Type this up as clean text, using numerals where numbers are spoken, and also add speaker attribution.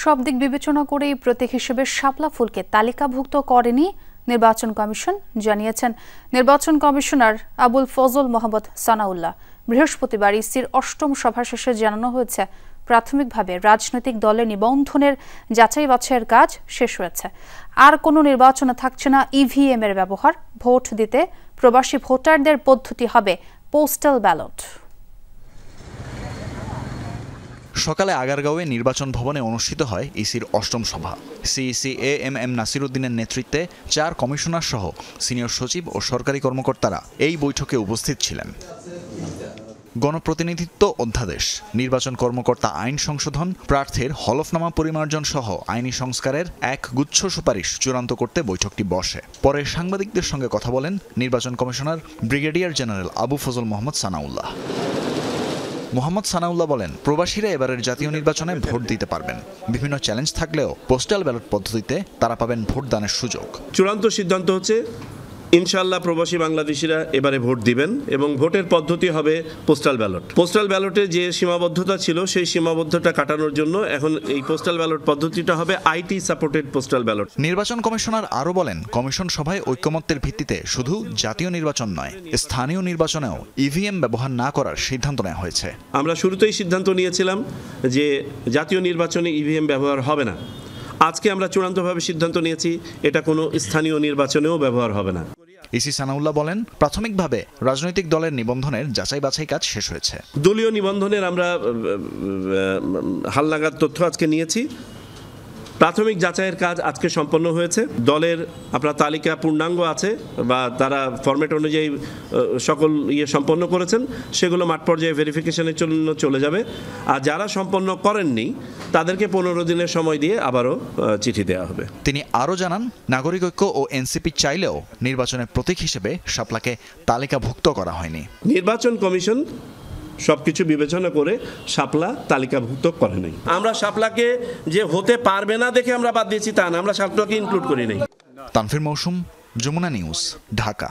Speaker 1: সব দিক বিবেচনা করেই প্রতীক হিসেবে শাপলা ফুলকে তালিকাভুক্ত করেনি নির্বাচন কমিশন, জানিয়েছেন নির্বাচন কমিশনার আবুল ফজল মোহাম্মদ সানাউল্লাহ। বৃহস্পতিবার ইসির অষ্টম সভা শেষে জানানো হয়েছে, প্রাথমিকভাবে রাজনৈতিক দলের নিবন্ধনের যাচাই বাছাইয়ের কাজ শেষ হয়েছে। আর কোনো নির্বাচনে থাকছে না ইভিএম এর ব্যবহার। ভোট দিতে প্রবাসী ভোটারদের পদ্ধতি হবে পোস্টাল ব্যালট।
Speaker 2: সকালে আগারগাঁওয়ে নির্বাচন ভবনে অনুষ্ঠিত হয় ইসির অষ্টম সভা। সিইসি এএমএম নাসির উদ্দিনের নেতৃত্বে 4 কমিশনার সহ সিনিয়র সচিব ও সরকারি কর্মকর্তারা এই বৈঠকে উপস্থিত ছিলেন। গণপ্রতিনিধিত্ব অধ্যাদেশ, নির্বাচন কর্মকর্তা আইন সংশোধন, প্রার্থীর হলফনামা পরিমার্জন সহ আইনি সংস্কারের এক গুচ্ছ সুপারিশ চূড়ান্ত করতে বৈঠকটি বসে। পরে সাংবাদিকদের সঙ্গে কথা বলেন নির্বাচন commissioner brigadier general Abu Fazal Mohammad Sanaullah. Mohammad Sanaullah বলেন, প্রবাসীরা এবারের জাতীয় নির্বাচনে ভোট দিতে পারবেন। বিভিন্ন চ্যালেঞ্জ থাকলেও পোস্টাল ব্যালট পদ্ধতিতে তারা পাবেন ভোটদানের সুযোগ।
Speaker 3: চূড়ান্ত সিদ্ধান্ত হচ্ছে ইনশাআল্লাহ প্রবাসী বাংলাদেশিরা এবারে ভোট দিবেন এবং ভোটের পদ্ধতি হবে পোস্টাল ব্যালট। পোস্টাল ব্যালটে যে সীমাবদ্ধতা ছিল সেই সীমাবদ্ধতা কাটানোর জন্য এখন এই পোস্টাল ব্যালট পদ্ধতিটা হবে আইটি সাপোর্টেড পোস্টাল ব্যালট।
Speaker 2: নির্বাচন কমিশনার আরও বলেন, কমিশন সভায় ঐকমত্যের ভিত্তিতে শুধু জাতীয় নির্বাচন নয়, স্থানীয় নির্বাচনেও ইভিএম ব্যবহার না করার সিদ্ধান্ত নেওয়া হয়েছে।
Speaker 3: আমরা শুরুতেই সিদ্ধান্ত নিয়েছিলাম যে জাতীয় নির্বাচনে ইভিএম ব্যবহার হবে না। আজকে আমরা চূড়ান্তভাবে সিদ্ধান্ত নিয়েছি এটা কোনো স্থানীয় নির্বাচনেও ব্যবহার হবে না।
Speaker 2: ইসি সানাউল্লাহ বলেন, প্রাথমিকভাবে রাজনৈতিক দলের নিবন্ধনের যাচাই বাছাই কাজ শেষ হয়েছে।
Speaker 3: দলীয় নিবন্ধনের আমরা হালনাগাদ তথ্য আজকে নিয়েছি। প্রাথমিক যাচাইয়ের কাজ আজকে সম্পন্ন হয়েছে। দলের আপনার তালিকা পূর্ণাঙ্গ আছে বা তারা ফরম্যাট অনুযায়ী সকল সম্পন্ন করেছেন, সেগুলো মাঠ পর্যায়ে ভেরিফিকেশনের জন্য চলে যাবে। আর যারা সম্পন্ন করেননি তাদেরকে 15 দিনের সময় দিয়ে আবারও চিঠি দেওয়া হবে।
Speaker 2: তিনি আরও জানান, নাগরিক ঐক্য ও এনসিপি চাইলেও নির্বাচনের প্রতীক হিসেবে শাপলাকে তালিকাভুক্ত করা হয়নি।
Speaker 3: নির্বাচন কমিশন সবকিছু বিবেচনা করে শাপলা তালিকাভুক্ত করে নাই। আমরা শাপলাকে যে হতে পারবে না দেখে আমরা বাদ দিয়েছি তা না, আমরা শাপলাকে ইনক্লুড করি নাই।
Speaker 2: তানফির মৌসুম, যমুনা নিউজ, ঢাকা।